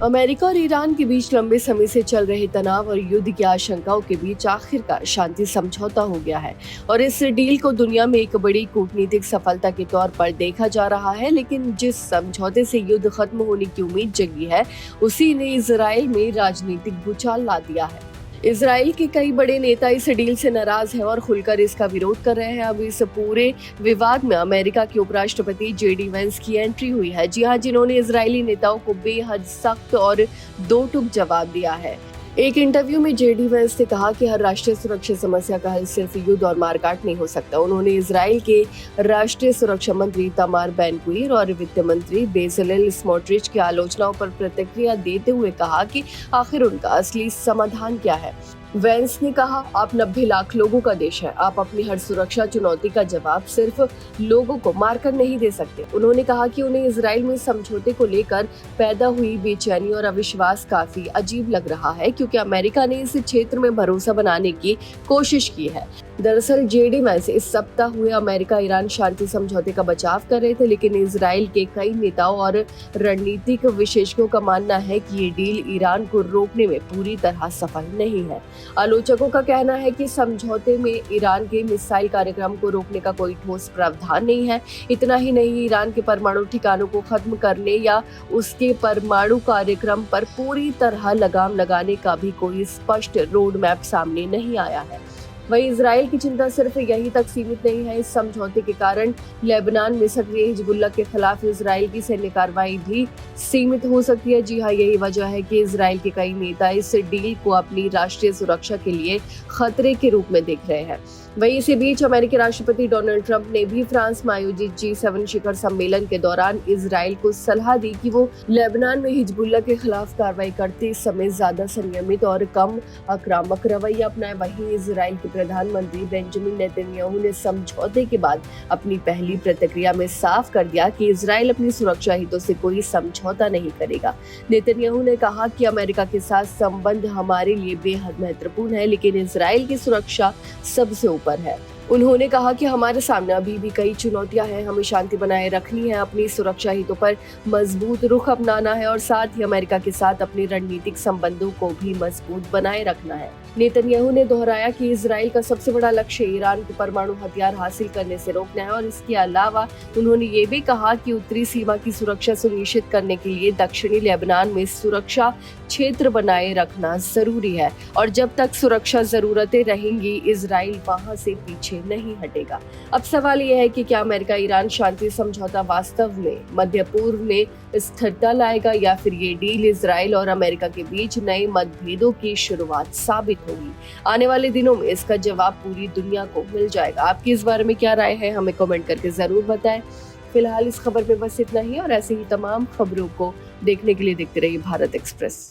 America और Iran के बीच लंबे समय से चल रहे तनाव और युद्ध की आशंकाओं के बीच आखिरकार शांति समझौता हो गया है और इस डील को दुनिया में एक बड़ी कूटनीतिक सफलता के तौर पर देखा जा रहा है। लेकिन जिस समझौते से युद्ध खत्म होने की उम्मीद जगी है, उसी ने इजराइल में राजनीतिक भूचाल ला दिया है। इजराइल के कई बड़े नेता इस डील से नाराज हैं और खुलकर इसका विरोध कर रहे हैं। अब इस पूरे विवाद में अमेरिका के उपराष्ट्रपति जेडी वेंस की एंट्री हुई है। जी हां, जिन्होंने इजरायली नेताओं को बेहद सख्त और दो टूक जवाब दिया है। एक इंटरव्यू में जेडी वेंस ने कहा कि हर राष्ट्रीय सुरक्षा समस्या का हल सिर्फ युद्ध और मारकाट नहीं हो सकता। उन्होंने इजराइल के राष्ट्रीय सुरक्षा मंत्री तमार बेन-ग्वीर और वित्त मंत्री बेजलेल स्मोट्रिच की आलोचनाओं पर प्रतिक्रिया देते हुए कहा कि आखिर उनका असली समाधान क्या है। वेंस ने कहा, आप 90 लाख लोगों का देश है। आप अपनी हर सुरक्षा चुनौती का जवाब सिर्फ लोगों को मारकर नहीं दे सकते। उन्होंने कहा कि उन्हें इजराइल में समझौते को लेकर पैदा हुई बेचैनी और अविश्वास काफी अजीब लग रहा है, क्योंकि अमेरिका ने इस क्षेत्र में भरोसा बनाने की कोशिश की है। दरअसल जेडी वेंस इस सप्ताह हुए अमेरिका ईरान शांति समझौते का बचाव कर रहे थे, लेकिन इजराइल के कई नेताओं और रणनीतिक विशेषज्ञों का मानना है कि ये डील ईरान को रोकने में पूरी तरह सफल नहीं है। आलोचकों का कहना है कि समझौते में ईरान के मिसाइल कार्यक्रम को रोकने का कोई ठोस प्रावधान नहीं है। इतना ही नहीं, ईरान के परमाणु ठिकानों को खत्म करने या उसके परमाणु कार्यक्रम पर पूरी तरह लगाम लगाने का भी कोई स्पष्ट रोड मैप सामने नहीं आया है। वहीं इजराइल की चिंता सिर्फ यहीं तक सीमित नहीं है। इस समझौते के कारण लेबनान में सक्रिय हिजबुल्लाह के खिलाफ इजराइल की सैन्य कार्रवाई भी सीमित हो सकती है। जी हाँ, यही वजह है कि इजराइल के कई नेता इस डील को अपनी राष्ट्रीय सुरक्षा के लिए खतरे के रूप में देख रहे हैं। वहीं इसी बीच अमेरिकी राष्ट्रपति डोनाल्ड ट्रंप ने भी फ्रांस में आयोजित G7 शिखर सम्मेलन के दौरान इजराइल को सलाह दी कि वो लेबनान में हिजबुल्लाह के खिलाफ कार्रवाई करते समय ज्यादा संयमित और कम आक्रामक रवैया अपनाए। वहीं इजराइल के प्रधानमंत्री बेंजामिन नेतन्याहू ने समझौते के बाद अपनी पहली प्रतिक्रिया में साफ कर दिया कि इजराइल अपनी सुरक्षा हितों से कोई समझौता नहीं करेगा। नेतन्याहू ने कहा कि अमेरिका के साथ संबंध हमारे लिए बेहद महत्वपूर्ण है, लेकिन इजराइल की सुरक्षा सबसे ऊपर है। उन्होंने कहा कि हमारे सामने अभी भी कई चुनौतियां हैं। हमें शांति बनाए रखनी है, अपनी सुरक्षा हितों पर मजबूत रुख अपनाना है और साथ ही अमेरिका के साथ अपने रणनीतिक संबंधों को भी मजबूत बनाए रखना है। नेतन्याहू ने दोहराया कि इजराइल का सबसे बड़ा लक्ष्य ईरान को परमाणु हथियार हासिल करने से रोकना है और इसके अलावा उन्होंने ये भी कहा कि उत्तरी सीमा की सुरक्षा सुनिश्चित करने के लिए दक्षिणी लेबनान में सुरक्षा क्षेत्र बनाए रखना जरूरी है और जब तक सुरक्षा जरूरतें रहेंगी, इजराइल वहां से पीछे नहीं हटेगा। अब सवाल यह है कि क्या अमेरिका ईरान शांति समझौता वास्तव में मध्य पूर्व में स्थिरता लाएगा या फिर ये डील इजराइल और अमेरिका के बीच नए मतभेदों की शुरुआत साबित होगी। आने वाले दिनों में इसका जवाब पूरी दुनिया को मिल जाएगा। आपकी इस बारे में क्या राय है, हमें कमेंट करके जरूर बताएं। फिलहाल इस खबर में बस इतना ही और ऐसी ही तमाम खबरों को देखने के लिए देखते रहिए भारत एक्सप्रेस।